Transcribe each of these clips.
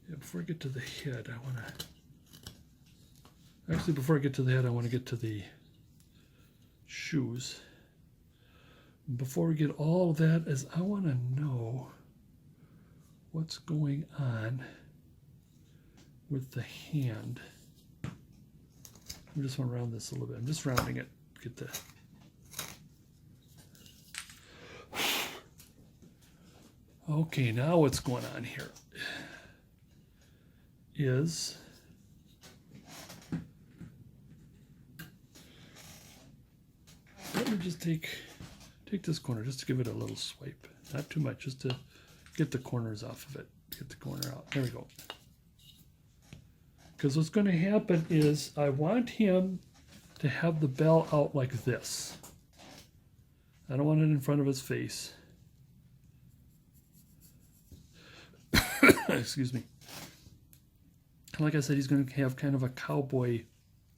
Yeah, before I get to the head, I want to... Actually, before I get to the head, I want to get to the shoes. Before we get all of that, is I want to know what's going on with the hand. I just want to round this a little bit. I'm just rounding it. Get the... Okay, now what's going on here is let me just take this corner just to give it a little swipe. Not too much, just to get the corners off of it. Get the corner out. There we go. Because what's going to happen is I want him to have the bell out like this. I don't want it in front of his face. Excuse me. Like I said, he's going to have kind of a cowboy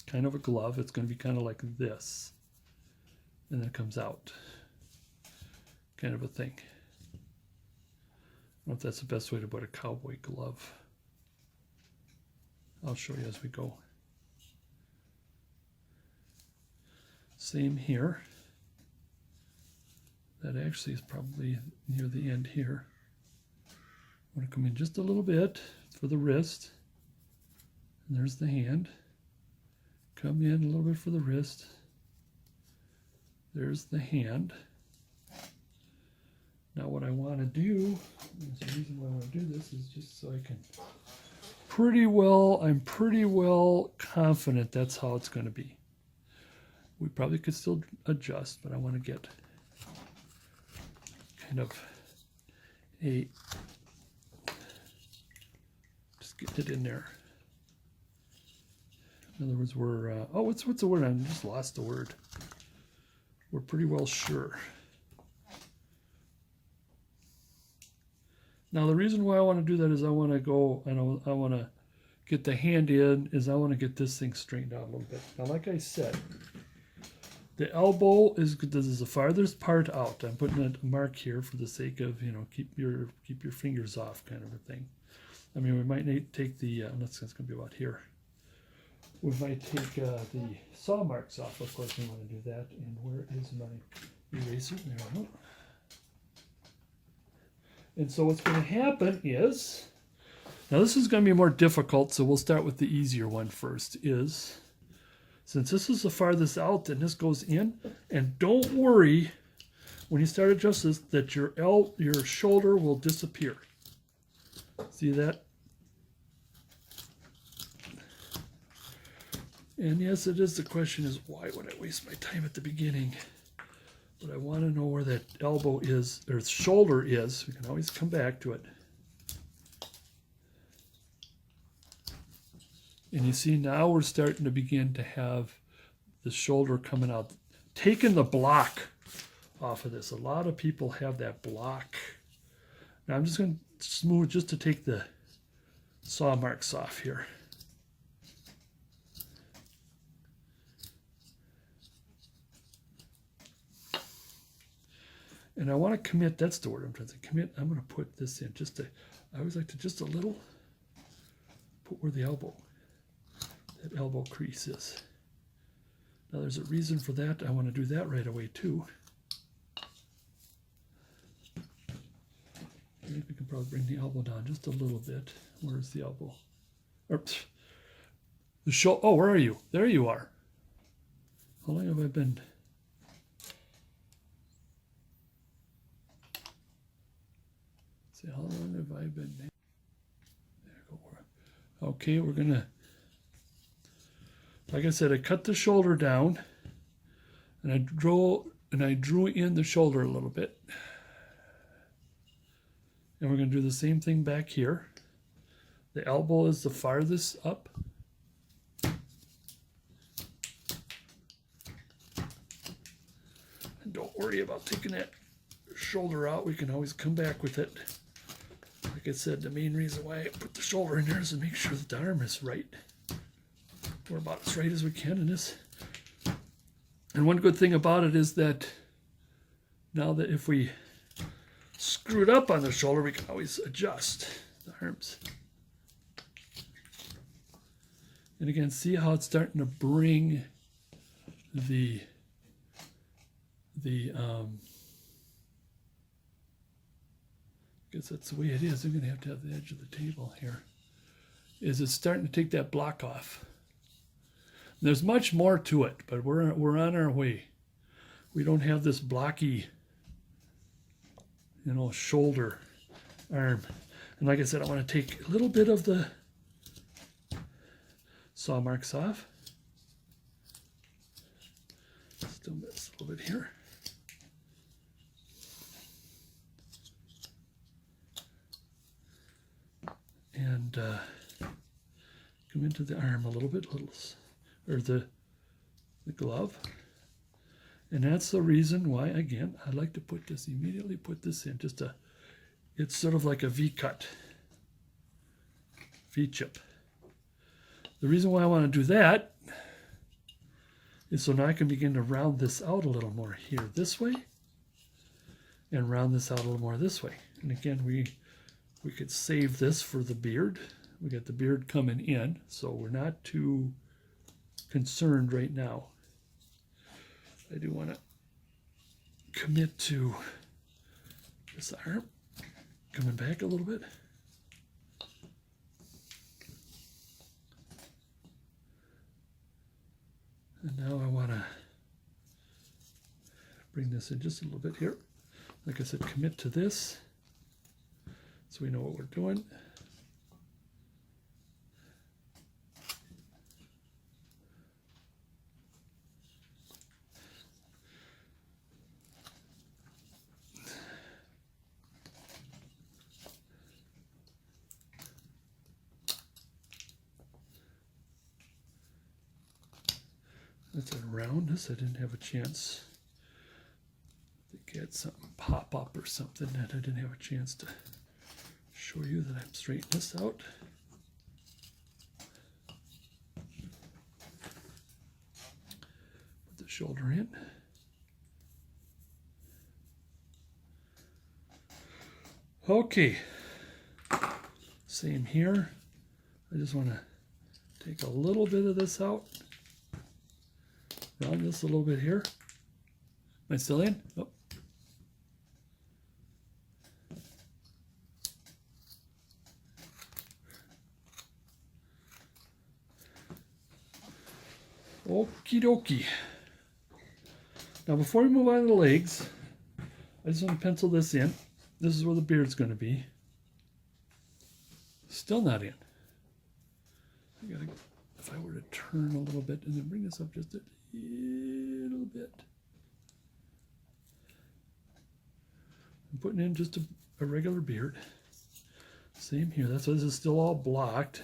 kind of a glove. It's going to be kind of like this. And then it comes out. Kind of a thing. I don't know if that's the best way to put a cowboy glove. I'll show you as we go. Same here. That actually is probably near the end here. I'm going to come in just a little bit for the wrist. And there's the hand. Come in a little bit for the wrist. There's the hand. Now what I want to do, the reason why I want to do this is just so I can I'm pretty well confident that's how it's going to be. We probably could still adjust, but I want to get kind of just get it in there. In other words, we're, what's the word? I just lost the word. We're pretty well sure. Now, the reason why I want to do that is I want to go and I want to get the hand in, is I want to get this thing straightened out a little bit. Now, like I said, the elbow this is the farthest part out. I'm putting a mark here for the sake of, keep your fingers off kind of a thing. I mean, we might need to take the, that's going to be about here. We might take the saw marks off. Of course, we want to do that. And where is my eraser? There we go. And so what's going to happen is, now this is going to be more difficult, so we'll start with the easier one first, is, since this is the farthest out, then this goes in, and don't worry when you start adjusting this that your shoulder will disappear. See that? And yes, it is, the question is, why would I waste my time at the beginning? But I want to know where that elbow is, or shoulder is. We can always come back to it. And you see now we're starting to begin to have the shoulder coming out. Taking the block off of this. A lot of people have that block. Now I'm just going to smooth just to take the saw marks off here. And I want to commit, that's the word I'm trying to say, commit. I'm going to put this in I always like to just a little, put where the elbow, that elbow crease is. Now there's a reason for that. I want to do that right away too. I think we can probably bring the elbow down just a little bit. Where's the elbow? The shoulder. Oh, where are you? There you are. How long have I been? See, how long have I been? There you go. Okay, we're gonna, like I said, I cut the shoulder down, and I drew in the shoulder a little bit. And we're gonna do the same thing back here. The elbow is the farthest up. And don't worry about taking that shoulder out. We can always come back with it. Like I said, the main reason why I put the shoulder in there is to make sure that the arm is right. We're about as right as we can in this. And one good thing about it is that now that if we screwed up on the shoulder, we can always adjust the arms. And again, see how it's starting to bring the I guess that's the way it is. I'm going to have the edge of the table here. Is it's starting to take that block off. There's much more to it, but we're on our way. We don't have this blocky, shoulder arm. And like I said, I want to take a little bit of the saw marks off. Still miss a little bit here. And come into the arm a little bit, or the glove. And that's the reason why, again, I like to immediately put this in. It's sort of like a V-cut, V-chip. The reason why I want to do that is so now I can begin to round this out a little more here this way, and round this out a little more this way. And again, we could save this for the beard. We got the beard coming in, so we're not too concerned right now. I do want to commit to this arm, coming back a little bit. And now I want to bring this in just a little bit here. Like I said, commit to this so we know what we're doing. Let's unround this. I didn't have a chance to get something pop up or something that I didn't have a chance to show you that I'm straightening this out. Put the shoulder in. Okay, same here. I just want to take a little bit of this out. Round this a little bit here. Am I still in? Oh. Okie dokie. Now before we move on to the legs, I just want to pencil this in. This is where the beard's going to be. Still not in. If I were to turn a little bit and then bring this up just a little bit. I'm putting in just a regular beard. Same here. That's why this is still all blocked.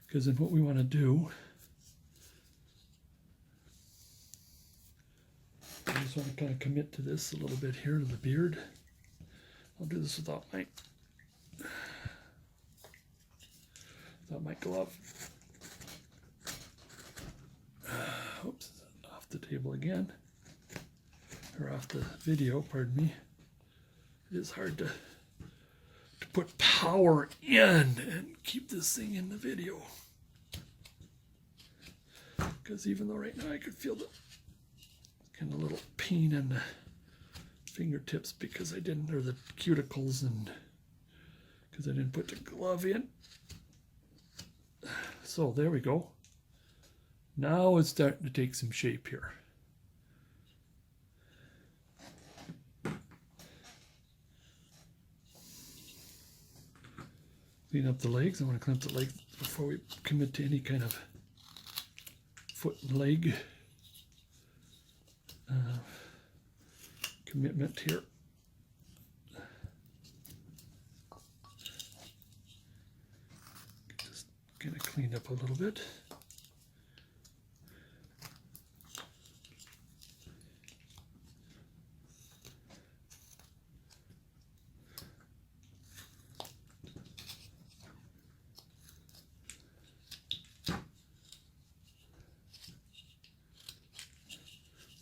Because then what we want to do, I just want to kind of commit to this a little bit here to the beard. I'll do this without my glove. Oops, off the table again. Or off the video, pardon me. It is hard to put power in and keep this thing in the video. Because even though right now I could feel the kind of little pain in the fingertips because I didn't, or the cuticles, and because I didn't put the glove in. So there we go. Now it's starting to take some shape here. Clean up the legs. I want to clean up the legs before we commit to any kind of foot and leg commitment here. Just kind of clean up a little bit.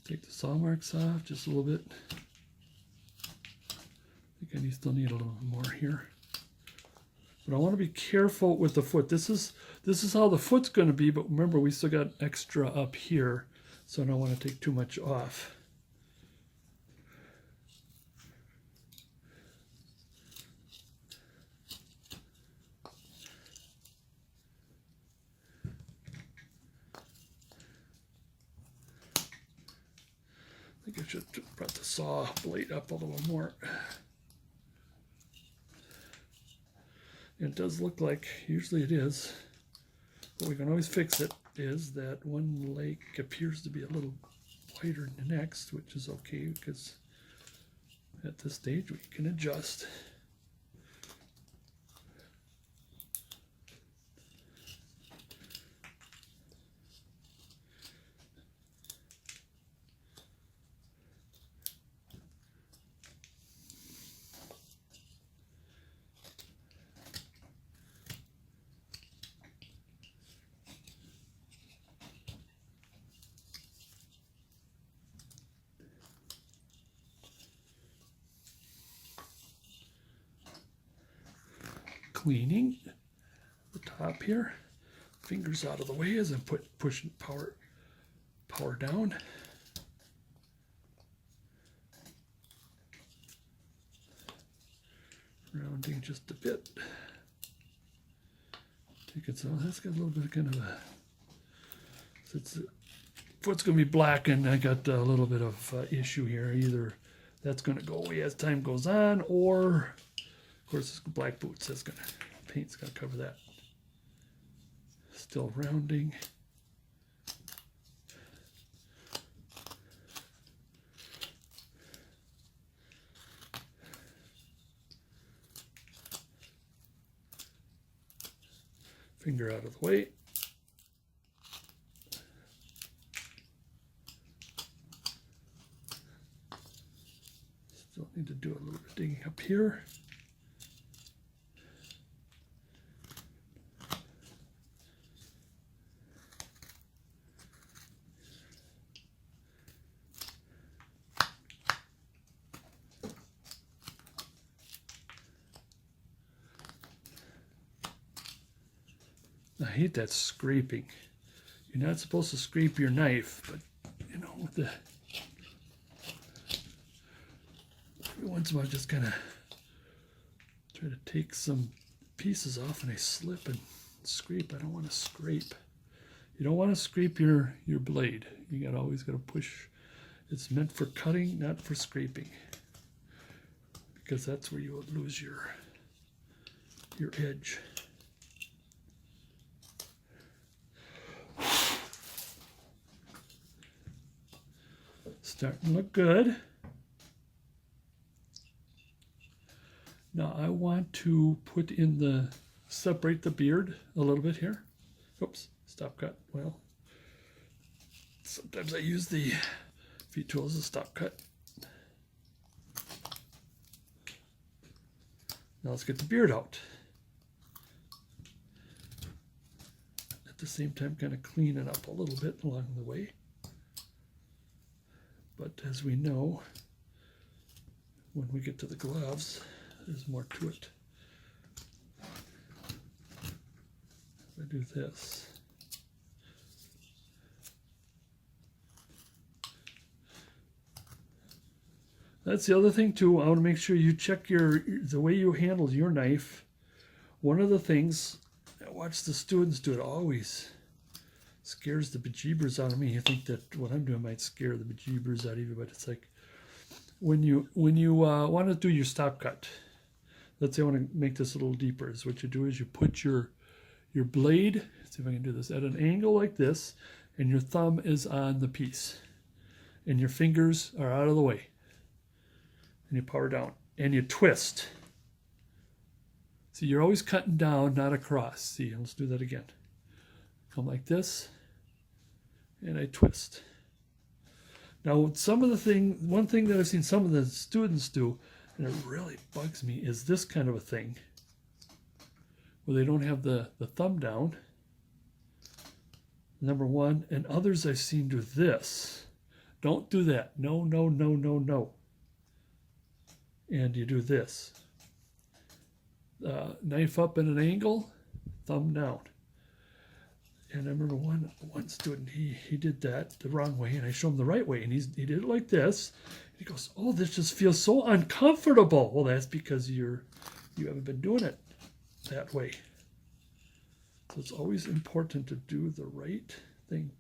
Take the saw marks off just a little bit. I think I still need a little more here. But I want to be careful with the foot. This is how the foot's going to be, but remember we still got extra up here, so I don't want to take too much off. I think I should have brought the saw blade up a little more. It does look like, usually it is, but we can always fix it, is that one leg appears to be a little wider than the next, which is okay because at this stage we can adjust. Cleaning the top here, fingers out of the way as I'm pushing power down. Rounding just a bit. Take it, so that's got a little bit of kind of a, since the foot's going to be blackened, I got a little bit of issue here. Either that's going to go away as time goes on, or of course, it's black boots. That's gonna, paint's gonna cover that. Still rounding. Finger out of the way. Still need to do a little bit of digging up here. I hate that scraping. You're not supposed to scrape your knife, but you know, with the every once in a while, just kind of try to take some pieces off, and I slip and scrape. I don't want to scrape. You don't want to scrape your blade. You always got to push. It's meant for cutting, not for scraping, because that's where you would lose your edge. Starting to look good. Now I want to put in the, separate the beard a little bit here. Oops, stop cut. Well, sometimes I use the feed tool as a stop cut. Now let's get the beard out. At the same time, kind of clean it up a little bit along the way. But as we know, when we get to the gloves, there's more to it. If I do this, that's the other thing too. I want to make sure you check the way you handle your knife. One of the things, I watch the students do it, always scares the bejeebers out of me. You think that what I'm doing might scare the bejeebers out of you, but it's like when you want to do your stop cut. Let's say I want to make this a little deeper. Is what you do is you put your blade. Let's see if I can do this at an angle like this, and your thumb is on the piece, and your fingers are out of the way, and you power down, and you twist. See, you're always cutting down, not across. See, let's do that again. Come like this, and I twist. Now, one thing that I've seen some of the students do, and it really bugs me, is this kind of a thing, where they don't have the thumb down, number one, and others I've seen do this. Don't do that. No, no, no, no, no. And you do this. knife up at an angle, thumb down. And I remember one student, he did that the wrong way, and I showed him the right way, and he did it like this. He goes, "Oh, this just feels so uncomfortable." Well, that's because you haven't been doing it that way. So it's always important to do the right thing.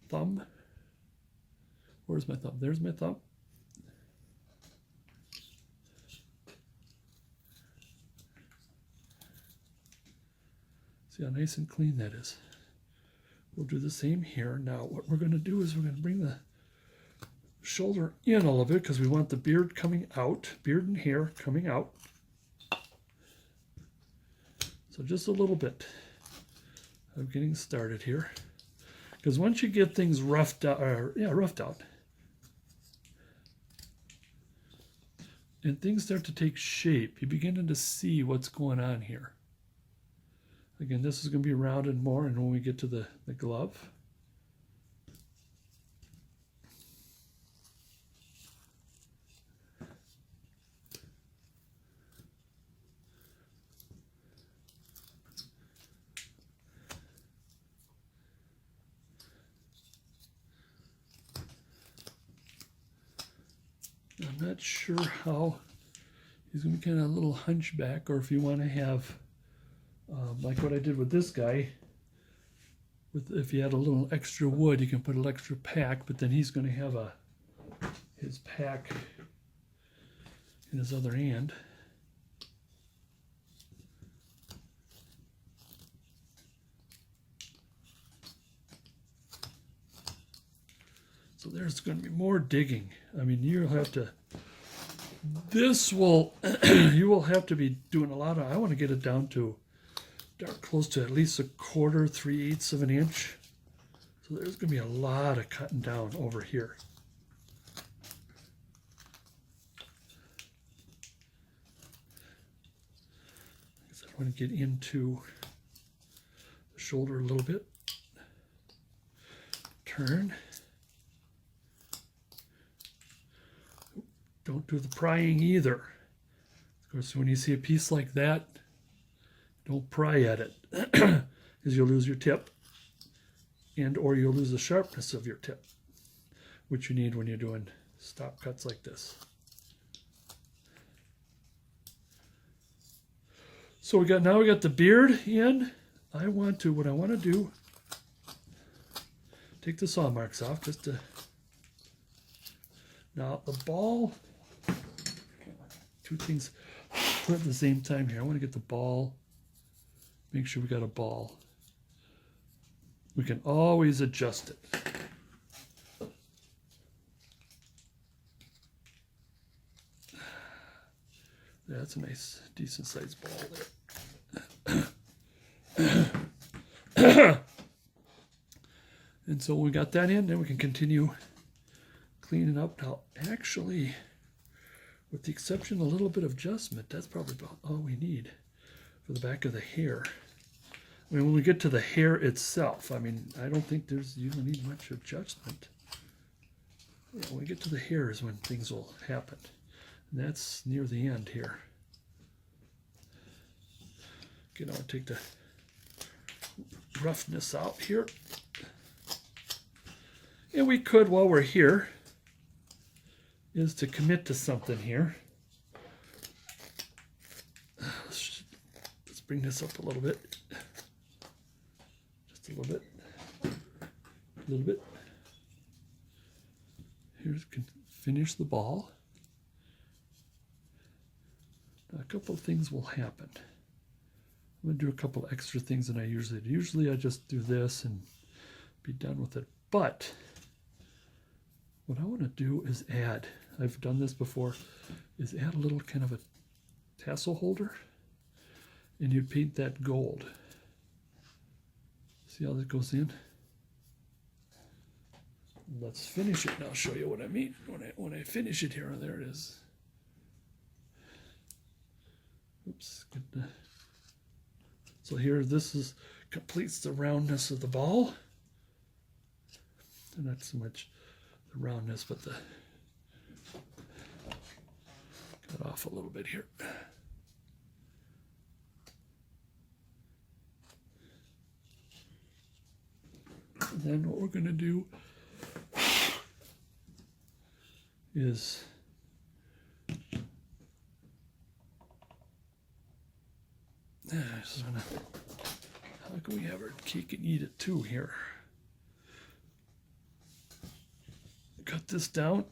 Thumb. Where's my thumb? There's my thumb. See how nice and clean that is. We'll do the same here. Now what we're going to do is we're going to bring the shoulder in a little bit because we want the beard coming out, beard and hair coming out. So just a little bit of getting started here. Because once you get things roughed out, and things start to take shape, you begin to see what's going on here. Again, this is going to be rounded more, and when we get to the glove, I'm not sure how he's going to be kind of a little hunchback, or if you want to have like what I did with this guy. If you had a little extra wood, you can put an extra pack, but then he's going to have his pack in his other hand. So there's going to be more digging. I mean, you'll have to, you will have to be doing a lot of, I want to get it down to close to at least 1/4, 3/8 of an inch. So there's going to be a lot of cutting down over here. I want to get into the shoulder a little bit. Turn. Don't do the prying either. Of course, when you see a piece like that, don't pry at it, because you'll lose your tip, or you'll lose the sharpness of your tip, which you need when you're doing stop cuts like this. So we got the beard in. What I want to do, take the saw marks off just to. Now the ball, two things at the same time here. I want to get the ball. Make sure we got a ball. We can always adjust it. That's a nice, decent sized ball there. And so we got that in, then we can continue cleaning up. Now, actually, with the exception of a little bit of adjustment, that's probably about all we need for the back of the hair. I mean, when we get to the hair itself, I mean, I don't think you don't need much adjustment. Yeah, when we get to the hair is when things will happen. And that's near the end here. Okay, now I'll take the roughness out here. And we could, while we're here, is to commit to something here. Let's bring this up a little bit. Just a little bit. A little bit. Here's, finish the ball. Now, a couple of things will happen. I'm going to do a couple extra things than I usually do. Usually I just do this and be done with it. But what I want to do is add, I've done this before, is add a little kind of a tassel holder, and you paint that gold. See how that goes in? Let's finish it, and I'll show you what I mean when I finish it here. There it is. Oops. Good. So here, this completes the roundness of the ball. And not so much the roundness, but the cut off a little bit here. And then what we're going to do is how can we have our cake and eat it too here? Cut this down.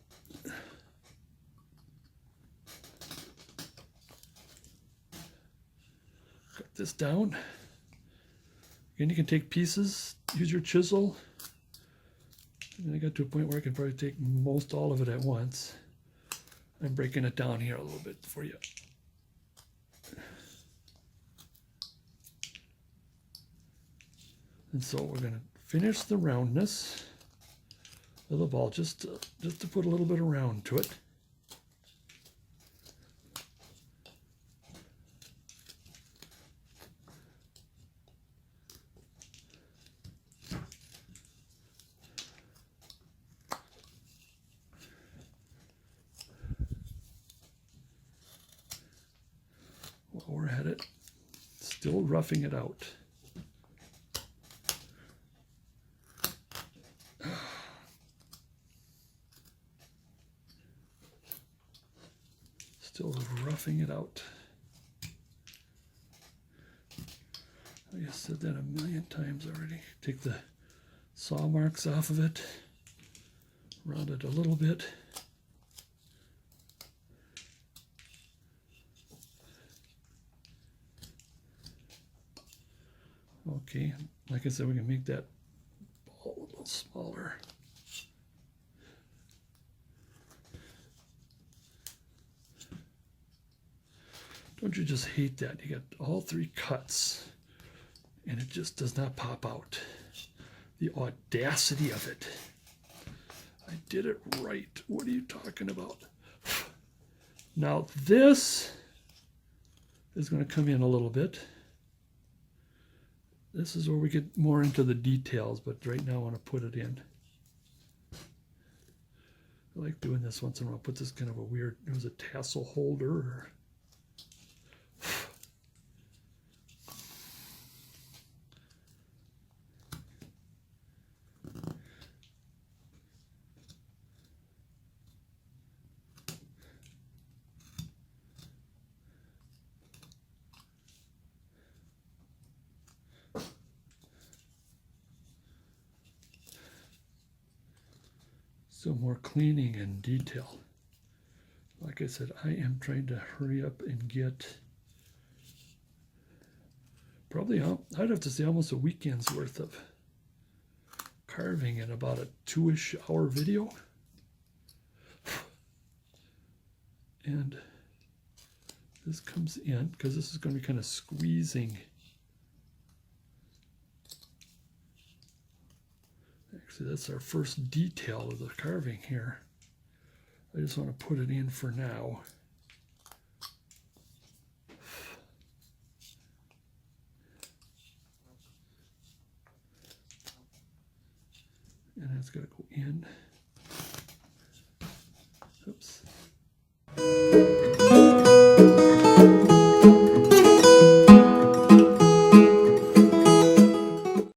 Cut this down. Again, you can take pieces, use your chisel. And I got to a point where I can probably take most all of it at once. I'm breaking it down here a little bit for you. And so we're going to finish the roundness of the ball, just to put a little bit of round to it. While we're at it, still roughing it out. Still roughing it out. I said that a million times already. Take the saw marks off of it, round it a little bit. Okay, like I said, we can make that ball a little smaller. Don't you just hate that? You got all three cuts, and it just does not pop out. The audacity of it. I did it right. What are you talking about? Now this is going to come in a little bit. This is where we get more into the details, but right now I want to put it in. I like doing this once in a while. Put this kind of a weird, it was a tassel holder. So more cleaning and detail. Like I said, I am trying to hurry up and get probably, I'd have to say almost a weekend's worth of carving in about a 2-ish hour video. And this comes in because this is going to be kind of squeezing. Actually, that's our first detail of the carving here. I just want to put it in for now. And it's got to go in. Oops.